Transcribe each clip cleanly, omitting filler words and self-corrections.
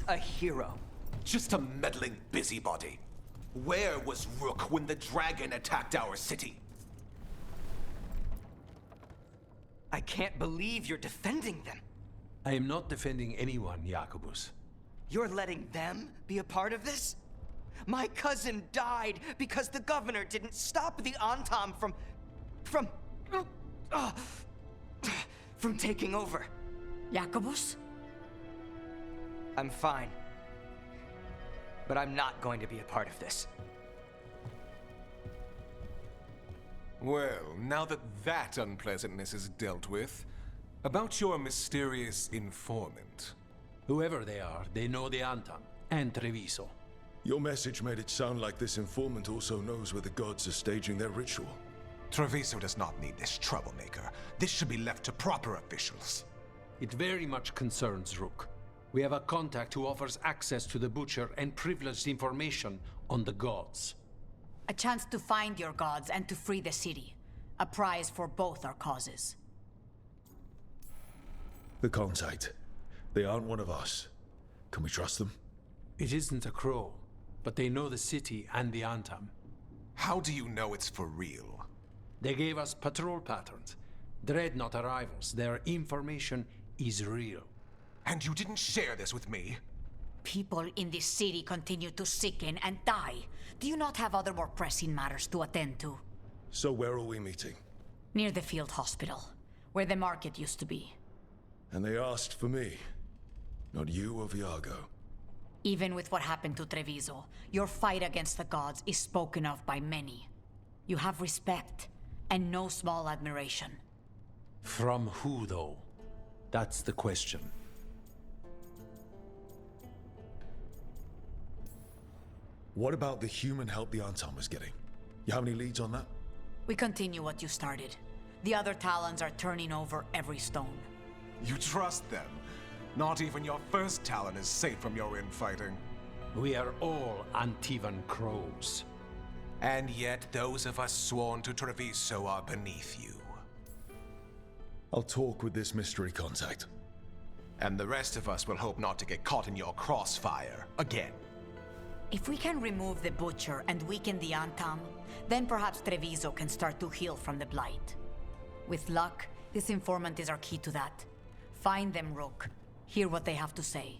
a hero. Just a meddling busybody. Where was Rook when the dragon attacked our city? I can't believe you're defending them. I am not defending anyone, Jacobus. You're letting them be a part of this? My cousin died because the governor didn't stop the Antam from taking over. Jacobus? I'm fine. But I'm not going to be a part of this. Well, now that that unpleasantness is dealt with, about your mysterious informant. Whoever they are, they know the Antam and Treviso. Your message made it sound like this informant also knows where the gods are staging their ritual. Treviso does not need this troublemaker. This should be left to proper officials. It very much concerns Rook. We have a contact who offers access to the Butcher and privileged information on the gods. A chance to find your gods and to free the city. A prize for both our causes. The contact. They aren't one of us. Can we trust them? It isn't a crow, but they know the city and the Antam. How do you know it's for real? They gave us patrol patterns. Dreadnought arrivals. Their information is real. And you didn't share this with me? People in this city continue to sicken and die. Do you not have other more pressing matters to attend to? So where are we meeting? Near the field hospital, where the market used to be. And they asked for me. Not you or Viago. Even with what happened to Treviso, your fight against the gods is spoken of by many. You have respect, and no small admiration. From who, though? That's the question. What about the human help the Antam was getting? You have any leads on that? We continue what you started. The other Talons are turning over every stone. You trust them? Not even your first Talon is safe from your infighting. We are all Antivan crows. And yet those of us sworn to Treviso are beneath you. I'll talk with this mystery contact. And the rest of us will hope not to get caught in your crossfire again. If we can remove the Butcher and weaken the Antam, then perhaps Treviso can start to heal from the Blight. With luck, this informant is our key to that. Find them, Rook. Hear what they have to say.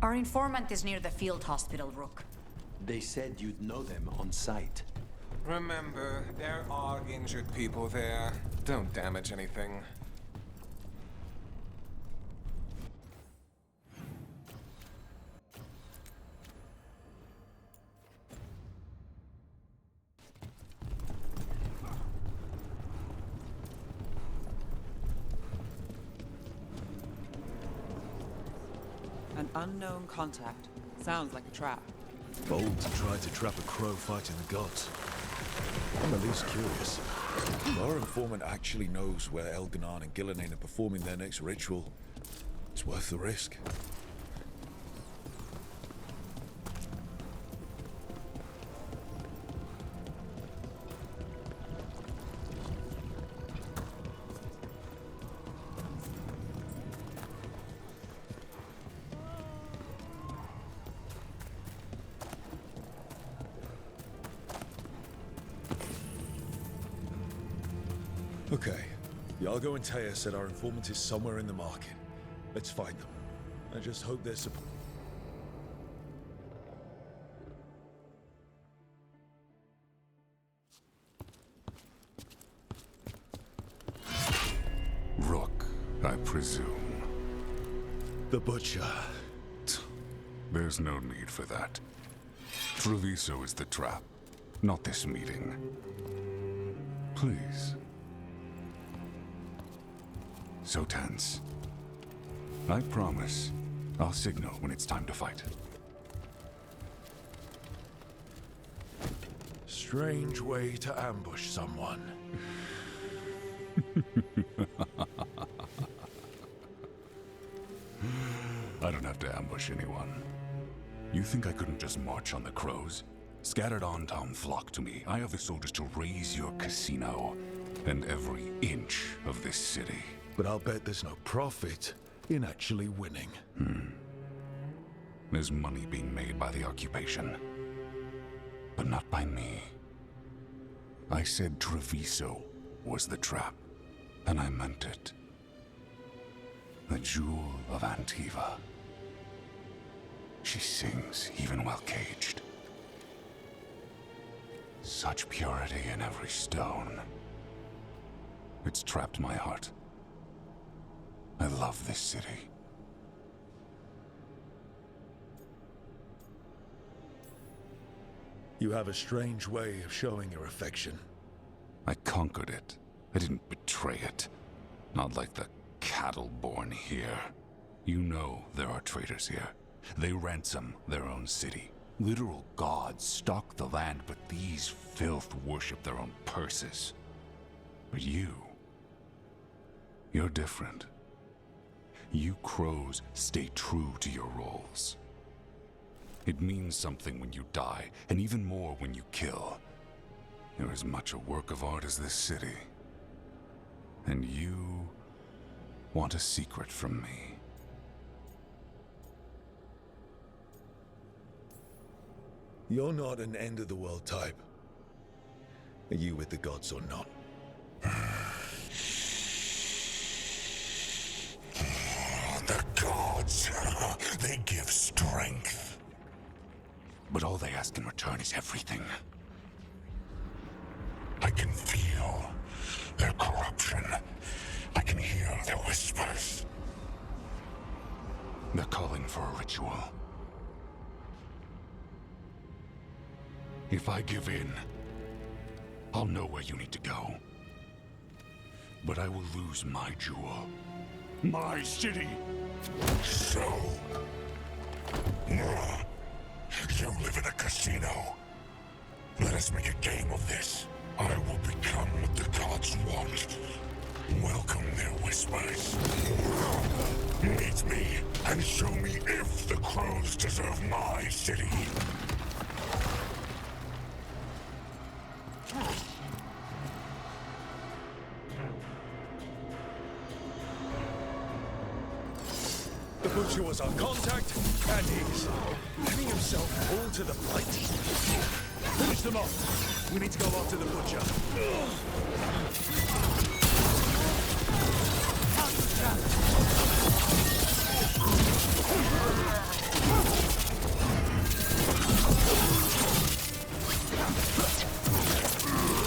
Our informant is near the field hospital, Rook. They said you'd know them on sight. Remember, there are injured people there. Don't damage anything. An unknown contact. Sounds like a trap. Bold to try to trap a crow fighting the gods. I'm at least curious. If our informant actually knows where Elganan and Gillenane are performing their next ritual, it's worth the risk. Okay. Iago and Taya said our informant is somewhere in the market. Let's find them. I just hope they're support. Rook, I presume. The Butcher. There's no need for that. Treviso is the trap, not this meeting. Please. So tense. I promise, I'll signal when it's time to fight. Strange way to ambush someone. I don't have to ambush anyone. You think I couldn't just march on the crows? Scattered on town flock to me. I have the soldiers to raise your casino and every inch of this city. But I'll bet there's no profit in actually winning. There's money being made by the occupation, but not by me. I said Treviso was the trap, and I meant it. The jewel of Antiva. She sings even while caged. Such purity in every stone. It's trapped my heart. I love this city. You have a strange way of showing your affection. I conquered it. I didn't betray it. Not like the cattle born here. You know there are traitors here. They ransom their own city. Literal gods stalk the land, but these filth worship their own purses. But you're different. You crows stay true to your roles. It means something when you die, and even more when you kill. You're as much a work of art as this city. And you want a secret from me. You're not an end-of-the-world type. Are you with the gods or not? The gods, they give strength. But all they ask in return is everything. I can feel their corruption. I can hear their whispers. They're calling for a ritual. If I give in, I'll know where you need to go. But I will lose my jewel. My city! So... you live in a casino. Let us make a game of this. I will become what the gods want. Welcome their whispers. Meet me and show me if the crows deserve my city. The Butcher was our contact, and he's giving himself all to the fight. Finish them off. We need to go after the Butcher.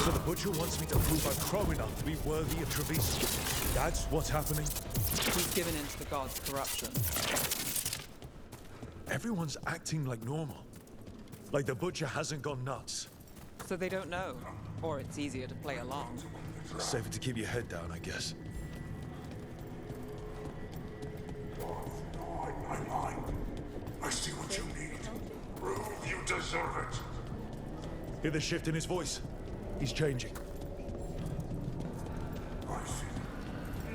So the Butcher wants me to prove I'm crow enough to be worthy of Treviso. That's what's happening? He's given in to the gods' corruption. Everyone's acting like normal. Like the Butcher hasn't gone nuts. So they don't know. Or it's easier to play along. Safer to keep your head down, I guess. My mind. I see what you need. Prove you deserve it. Hear the shift in his voice? He's changing. I see.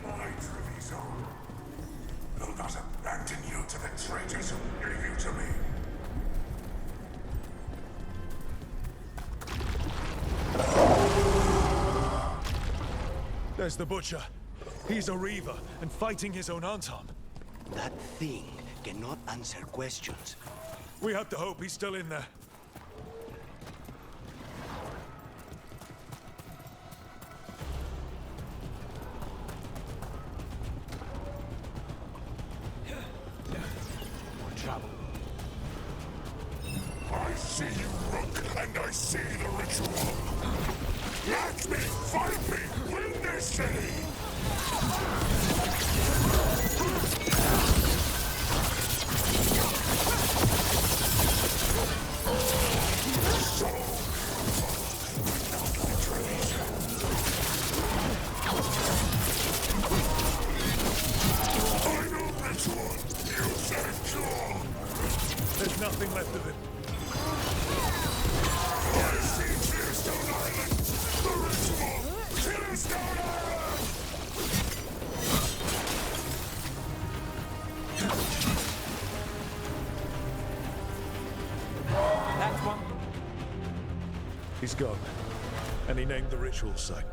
My Treviso. Will not abandon you to the traitors who gave you to me. There's the Butcher. He's a Reaver and fighting his own Anton. That thing cannot answer questions. We have to hope he's still in there. More trouble. I see you, Rook, and I see the ritual. Let me fight me! Win this city! Final ritual! You said cure! There's nothing left of him. I see Tearstone Island! The ritual! Tearstone Island! That's one. He's gone. And he named the ritual site.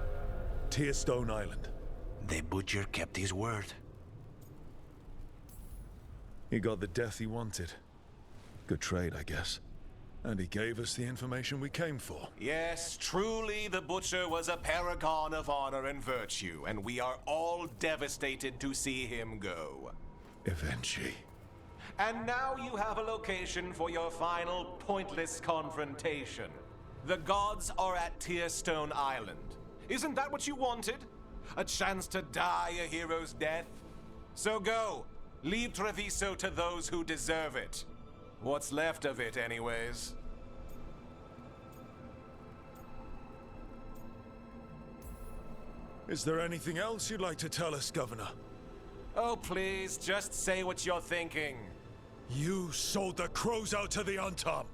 Tearstone Island. The Butcher kept his word. He got the death he wanted. Good trade, I guess. And he gave us the information we came for. Yes, truly the Butcher was a paragon of honor and virtue, and we are all devastated to see him go. Eventually. And now you have a location for your final pointless confrontation. The gods are at Tearstone Island. Isn't that what you wanted? A chance to die a hero's death? So go. Leave Treviso to those who deserve it. What's left of it, anyways. Is there anything else you'd like to tell us, Governor? Oh, please, just say what you're thinking. You sold the crows out to the Untom.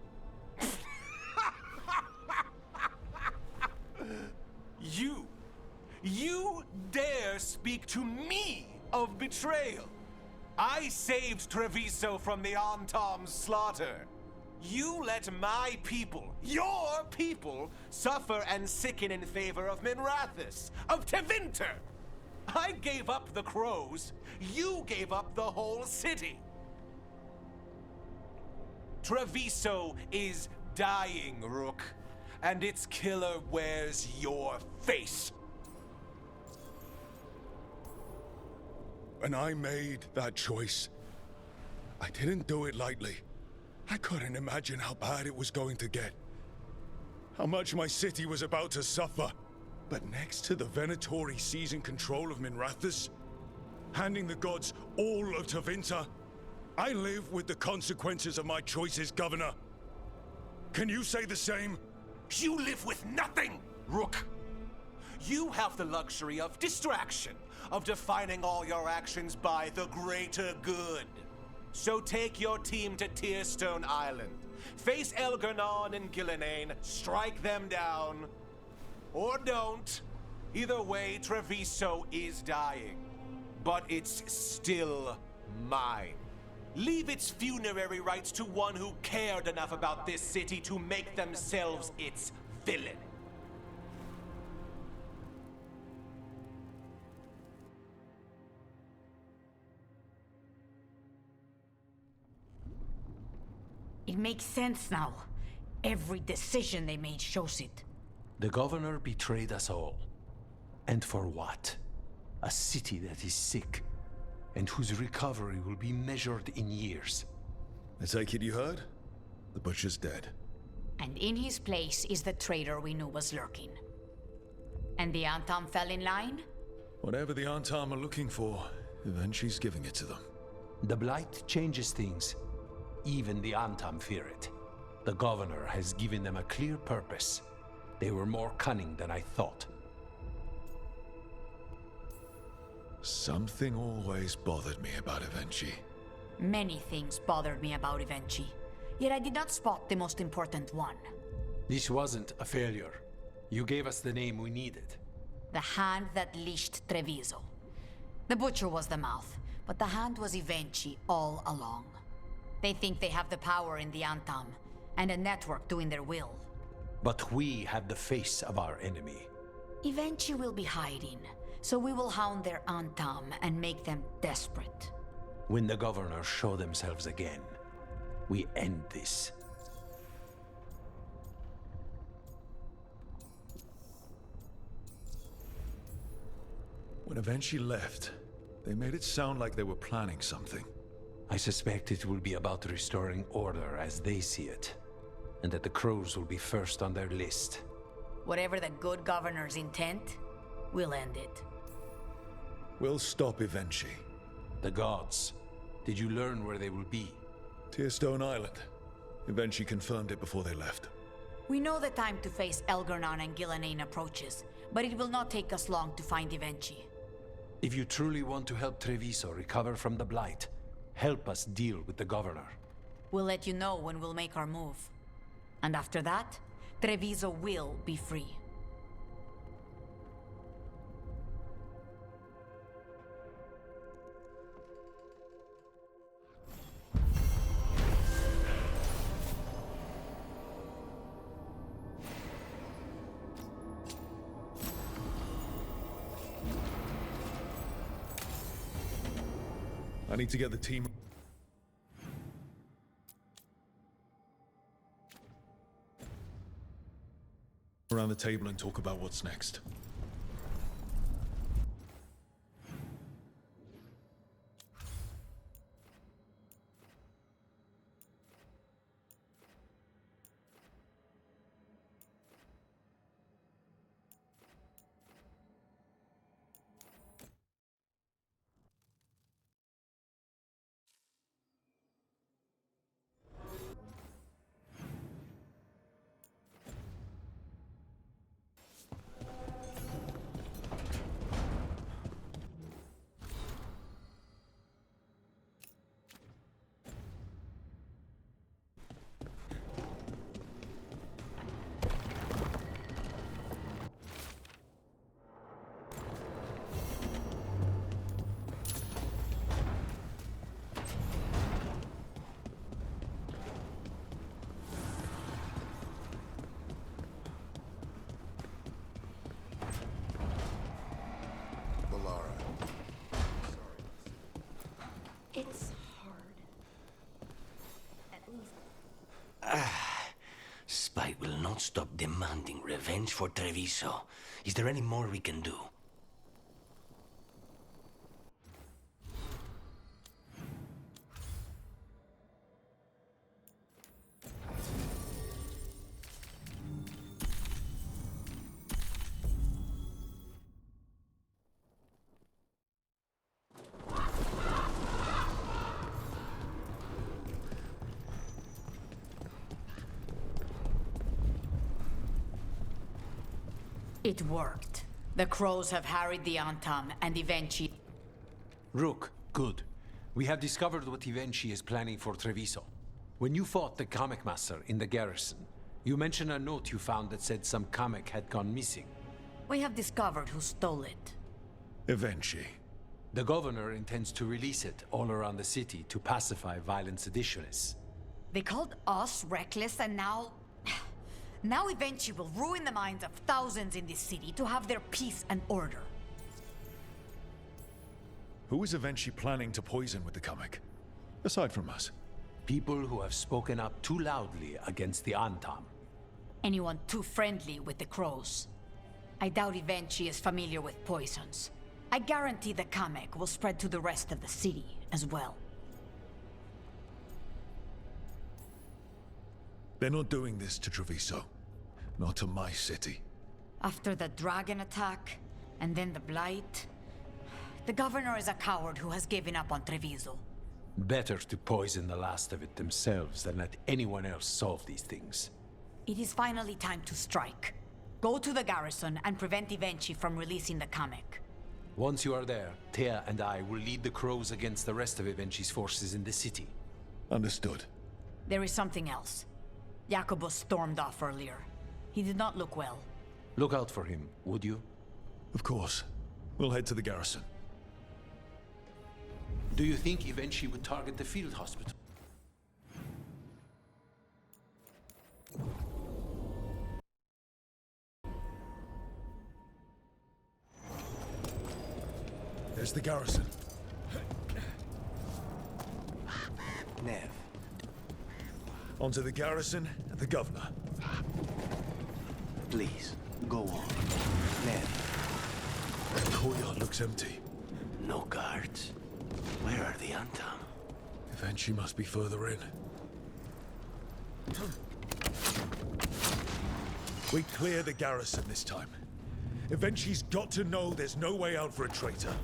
You dare speak to me of betrayal? I saved Treviso from the Antom's slaughter. You let my people, your people, suffer and sicken in favor of Minrathous, of Tevinter. I gave up the crows. You gave up the whole city. Treviso is dying, Rook, and its killer wears your face. When I made that choice, I didn't do it lightly. I couldn't imagine how bad it was going to get. How much my city was about to suffer. But next to the Venatori seizing control of Minrathous, handing the gods all of Tevinter, I live with the consequences of my choices, Governor. Can you say the same? You live with nothing, Rook. You have the luxury of distraction, of defining all your actions by the greater good. So take your team to Tearstone Island. Face Elgarnon and Gillenane, strike them down. Or don't. Either way, Treviso is dying. But it's still mine. Leave its funerary rites to one who cared enough about this city to make themselves its villain. It makes sense now. Every decision they made shows it. The governor betrayed us all. And for what? A city that is sick, and whose recovery will be measured in years. I take it you heard? The Butcher's dead. And in his place is the traitor we knew was lurking. And the Antom fell in line? Whatever the Antom are looking for, Eventually's giving it to them. The Blight changes things. Even the Antom fear it. The governor has given them a clear purpose. They were more cunning than I thought. Something always bothered me about Evenchi. Many things bothered me about Evenchi, yet I did not spot the most important one. This wasn't a failure. You gave us the name we needed. The hand that leashed Treviso. The Butcher was the mouth, but the hand was Evenchi all along. They think they have the power in the Antom, and a network doing their will. But we have the face of our enemy. Evenchi will be hiding, so we will hound their Antom and make them desperate. When the governors show themselves again, we end this. When Evenchi left, they made it sound like they were planning something. I suspect it will be about restoring order as they see it, and that the crows will be first on their list. Whatever the good governor's intent, we'll end it. We'll stop Evenchi. The gods. Did you learn where they will be? Tearstone Island. Evenchi confirmed it before they left. We know the time to face Elgarnon and Gillenane approaches, but it will not take us long to find Evenchi. If you truly want to help Treviso recover from the Blight, help us deal with the governor. We'll let you know when we'll make our move. And after that, Treviso will be free. I need to get the team Around the table and talk about what's next. It's hard. At least. Spite will not stop demanding revenge for Treviso. Is there any more we can do? It worked. The crows have harried the Antam and Ivenchi. Rook, good. We have discovered what Ivenchi is planning for Treviso. When you fought the comic master in the garrison, you mentioned a note you found that said some comic had gone missing. We have discovered who stole it. Eventually. The governor intends to release it all around the city to pacify violent seditionists. They called us reckless, and now... Now Ivenchi will ruin the minds of thousands in this city to have their peace and order. Who is eventually planning to poison with the comic? Aside from us. People who have spoken up too loudly against the Antam. Anyone too friendly with the crows. I doubt Ivenchi is familiar with poisons. I guarantee the comic will spread to the rest of the city as well. They're not doing this to Treviso. Not to my city. After the dragon attack, and then the blight, the governor is a coward who has given up on Treviso. Better to poison the last of it themselves than let anyone else solve these things. It is finally time to strike. Go to the garrison and prevent Ivenchi from releasing the comic. Once you are there, Thea and I will lead the crows against the rest of Ivenchi's forces in the city. Understood. There is something else. Jacobus stormed off earlier. He did not look well. Look out for him, would you? Of course. We'll head to the garrison. Do you think Ivenchi would target the field hospital? There's the garrison. Nev. Onto the garrison and the governor. Please, go on. Nev. The courtyard looks empty. No guards. Where are the Antam? Eventually must be further in. We clear the garrison this time. Eventually's got to know there's no way out for a traitor.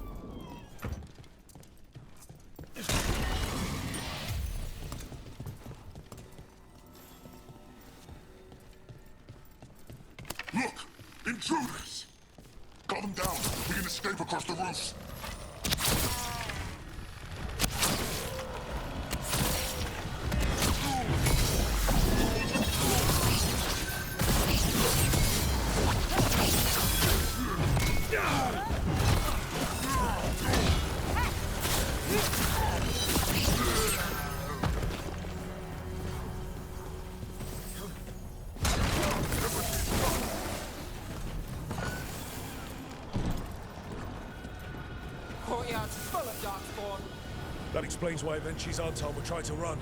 Look! Intruders! Got them down. We can escape across the roofs. Courtyard's full of darkspawn. That explains why Eventually's Antal were trying to run.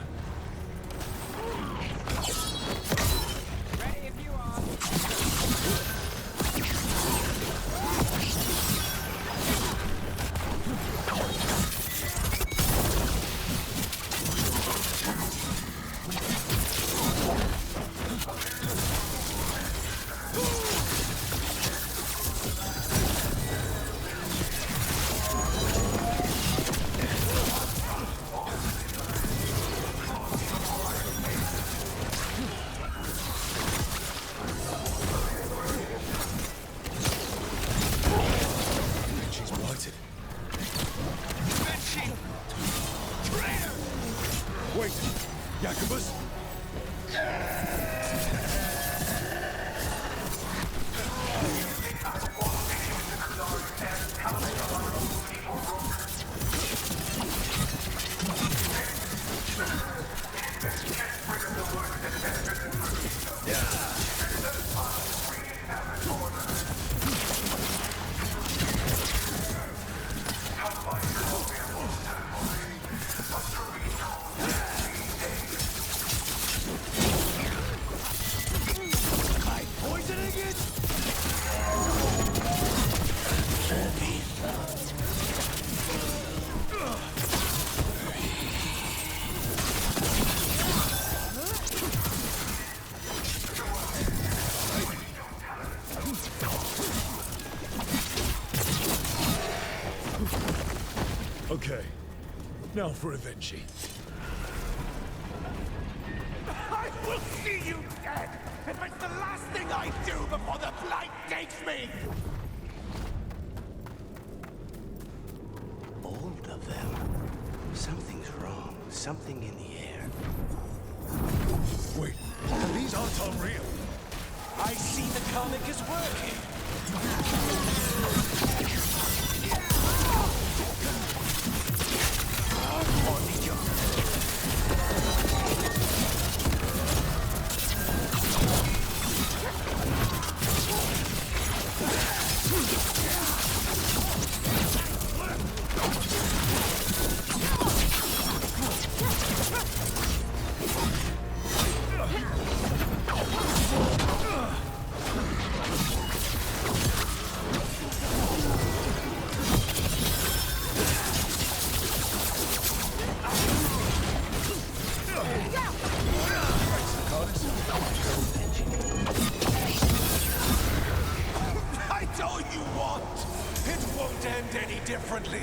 Ready if you are. Okay, now for Avenchi. I will see you dead if it's the last thing I do before the Blight takes me! All of them. Something's wrong. Something in the air. Wait, these aren't unreal. I see the comic is working. Differently.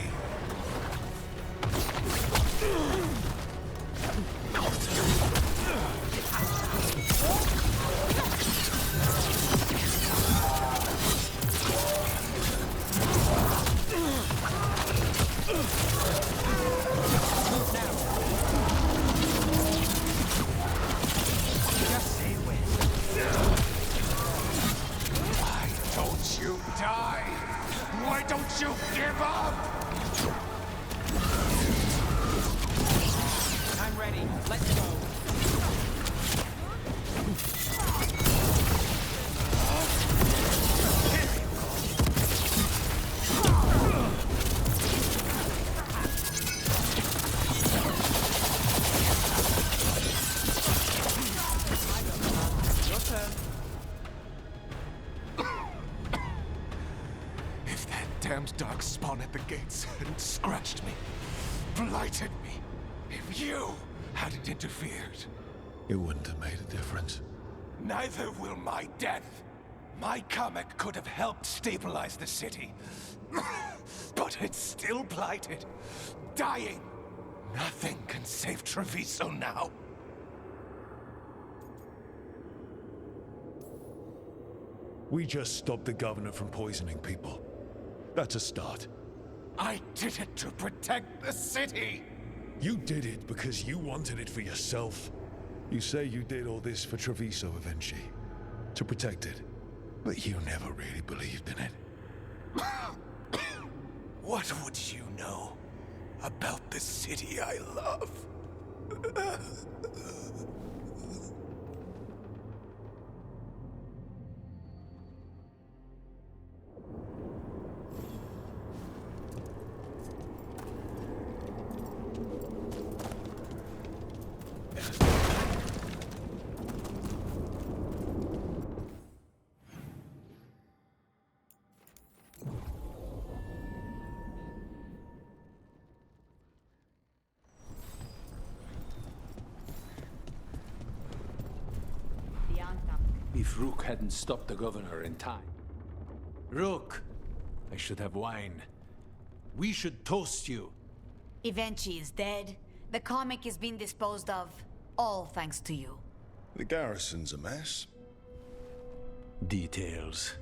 Just say when. Why don't you die? Why don't you give up? I'm ready. Let's go. If that damned dark spawn at the gates hadn't scratched me, blighted me, if you hadn't interfered, It wouldn't have made a difference. neither will my death. My comic could have helped stabilize the city. But it's still blighted, dying. Nothing can save Treviso now. We just stopped the governor from poisoning people. That's a start. I did it to protect the city. You did it because you wanted it for yourself. You say you did all this for Treviso Avenchi, to protect it, but you never really believed in it. What would you know about the city I love? If Rook hadn't stopped the governor in time. Rook! I should have wine. We should toast you. Evenchi is dead. The comic is being disposed of. All thanks to you. The garrison's a mess. Details.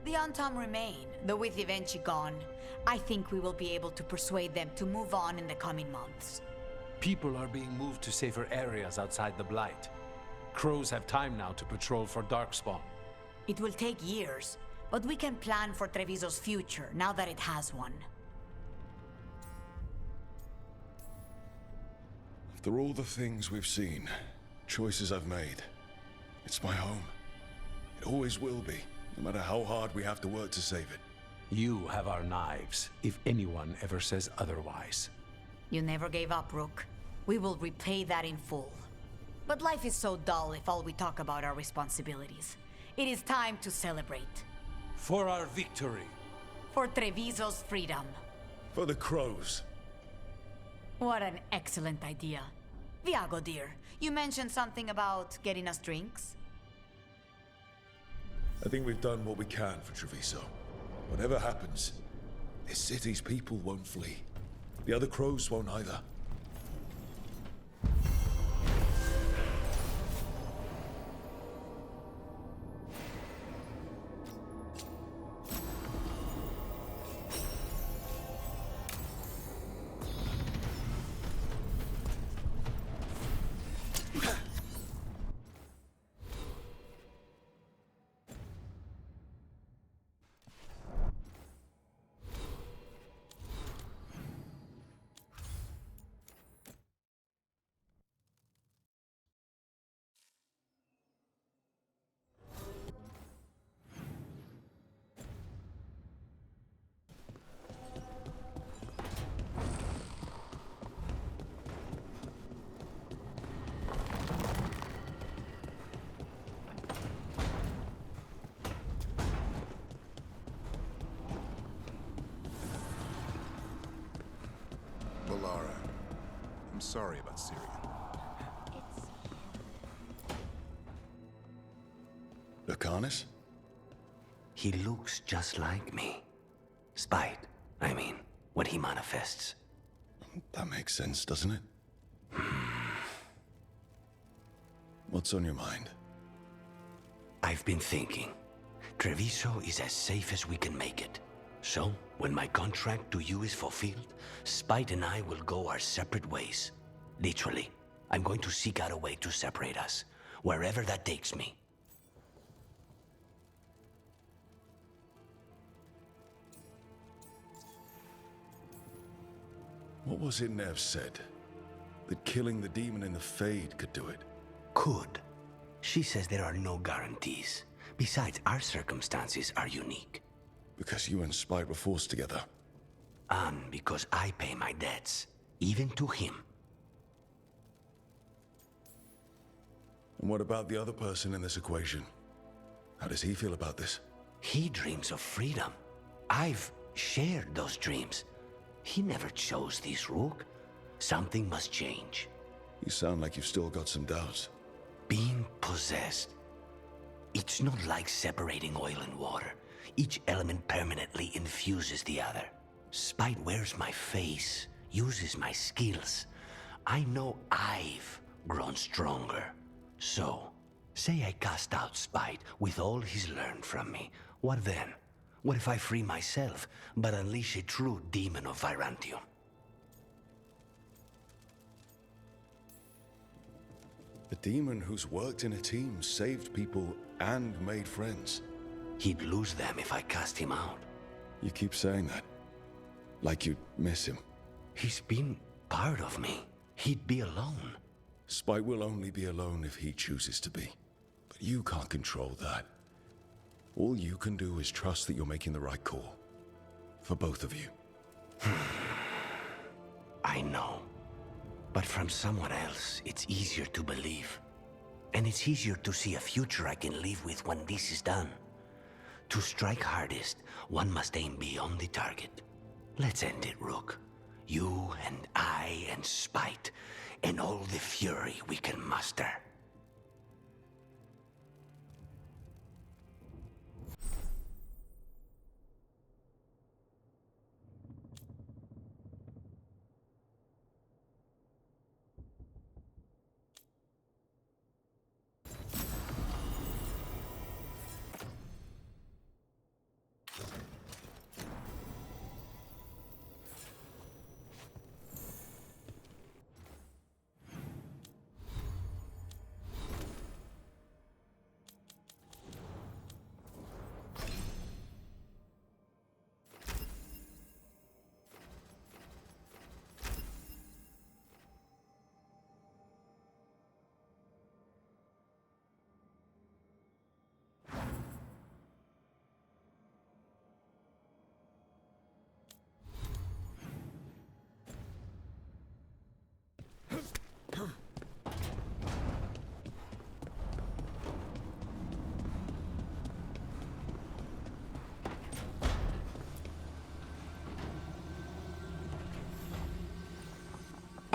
The Antam remain, though with Evenchi gone, I think we will be able to persuade them to move on in the coming months. People are being moved to safer areas outside the Blight. Crows have time now to patrol for Darkspawn. It will take years, but we can plan for Treviso's future now that it has one. After all the things we've seen, choices I've made, it's my home. It always will be, no matter how hard we have to work to save it. You have our knives, if anyone ever says otherwise. You never gave up, Rook. We will repay that in full. But life is so dull if all we talk about are responsibilities. It is time to celebrate. For our victory. For Treviso's freedom. For the crows. What an excellent idea. Viago, dear, you mentioned something about getting us drinks? I think we've done what we can for Treviso. Whatever happens, this city's people won't flee. The other crows won't either. Balara, I'm sorry about Syria. Lucanus? He looks just like me. Spite, I mean, what he manifests. That makes sense, doesn't it? What's on your mind? I've been thinking. Treviso is as safe as we can make it. So, when my contract to you is fulfilled, Spite and I will go our separate ways. Literally, I'm going to seek out a way to separate us, wherever that takes me. What was it Nev said? That killing the demon in the Fade could do it? Could. She says there are no guarantees. Besides, our circumstances are unique. Because you and Spite were forced together. And because I pay my debts, even to him. And what about the other person in this equation? How does he feel about this? He dreams of freedom. I've shared those dreams. He never chose this, Rook. Something must change. You sound like you've still got some doubts. Being possessed. It's not like separating oil and water. Each element permanently infuses the other. Spite wears my face, uses my skills. I know I've grown stronger. So, say I cast out Spite with all he's learned from me. What then? What if I free myself, but unleash a true demon of Virantium? A demon who's worked in a team, saved people, and made friends. He'd lose them if I cast him out. You keep saying that. Like you'd miss him. He's been part of me. He'd be alone. Spite will only be alone if he chooses to be. But you can't control that. All you can do is trust that you're making the right call. For both of you. I know. But from someone else, it's easier to believe. And it's easier to see a future I can live with when this is done. To strike hardest, one must aim beyond the target. Let's end it, Rook. You and I and Spite, and all the fury we can muster.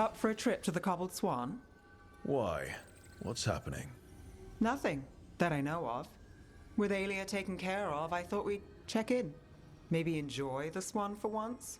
Up for a trip to the Cobbled Swan? Why? What's happening? Nothing that I know of. With Aelia taken care of, I thought we'd check in. Maybe enjoy the Swan for once?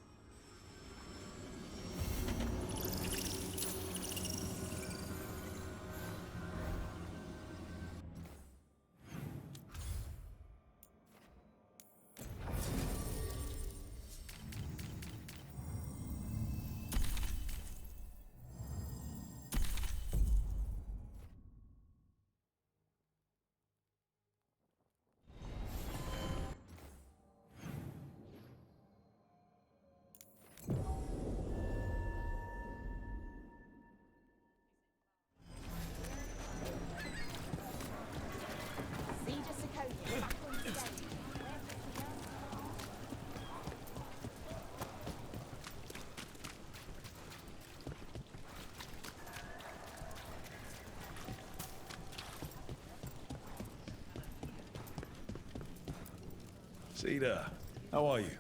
Cedar, how are you?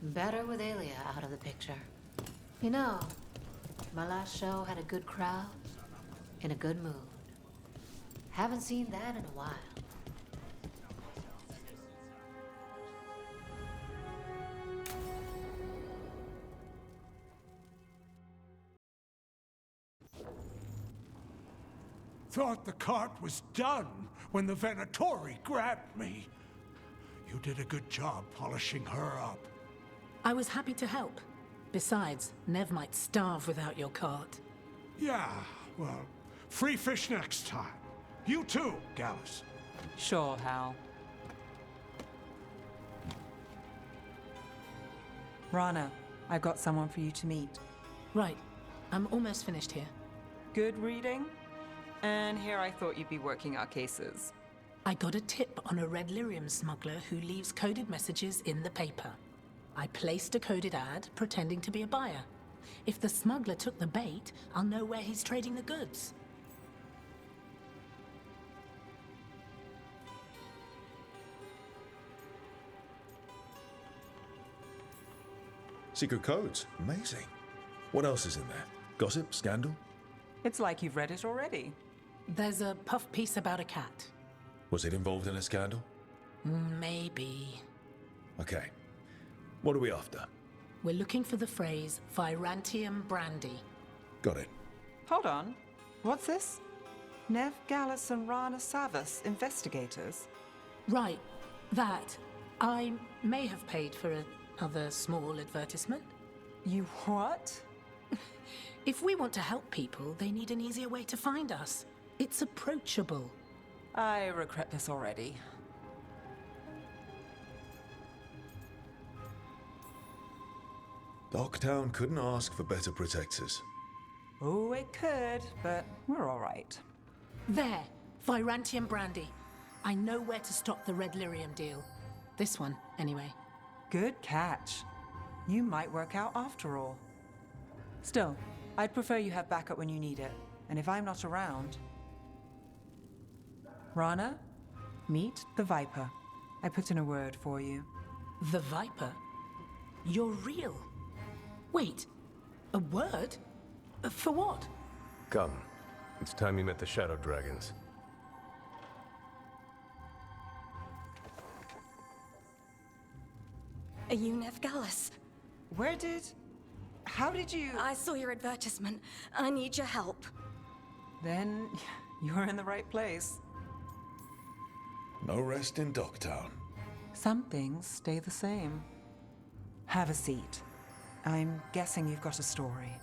Better with Aelia out of the picture. You know, my last show had a good crowd, in a good mood. Haven't seen that in a while. Thought the cart was done when the Venatori grabbed me. You did a good job polishing her up. I was happy to help. Besides, Nev might starve without your cart. Yeah, well, free fish next time. You too, Gallus. Sure, Hal. Rana, I've got someone for you to meet. Right. I'm almost finished here. Good reading? And here I thought you'd be working our cases. I got a tip on a red lyrium smuggler who leaves coded messages in the paper. I placed a coded ad, pretending to be a buyer. If the smuggler took the bait, I'll know where he's trading the goods. Secret codes. Amazing. What else is in there? Gossip? Scandal? It's like you've read it already. There's a puff piece about a cat. Was it involved in a scandal? Maybe. Okay. What are we after? We're looking for the phrase Virantium brandy. Got it. Hold on. What's this? Nev, Gallus, and Rana Savas, investigators? Right. That. I may have paid for another small advertisement. You what? If we want to help people, they need an easier way to find us. It's approachable. I regret this already. Docktown couldn't ask for better protectors. Oh, it could, but we're all right. There. Virantium brandy. I know where to stop the red lyrium deal. This one, anyway. Good catch. You might work out after all. Still, I'd prefer you have backup when you need it. And if I'm not around... Rana, meet the Viper. I put in a word for you. The Viper? You're real? Wait, a word? For what? Come. It's time you met the Shadow Dragons. Are you Nev Gallus? How did you... I saw your advertisement. I need your help. Then you're in the right place. No rest in Docktown. Some things stay the same. Have a seat. I'm guessing you've got a story.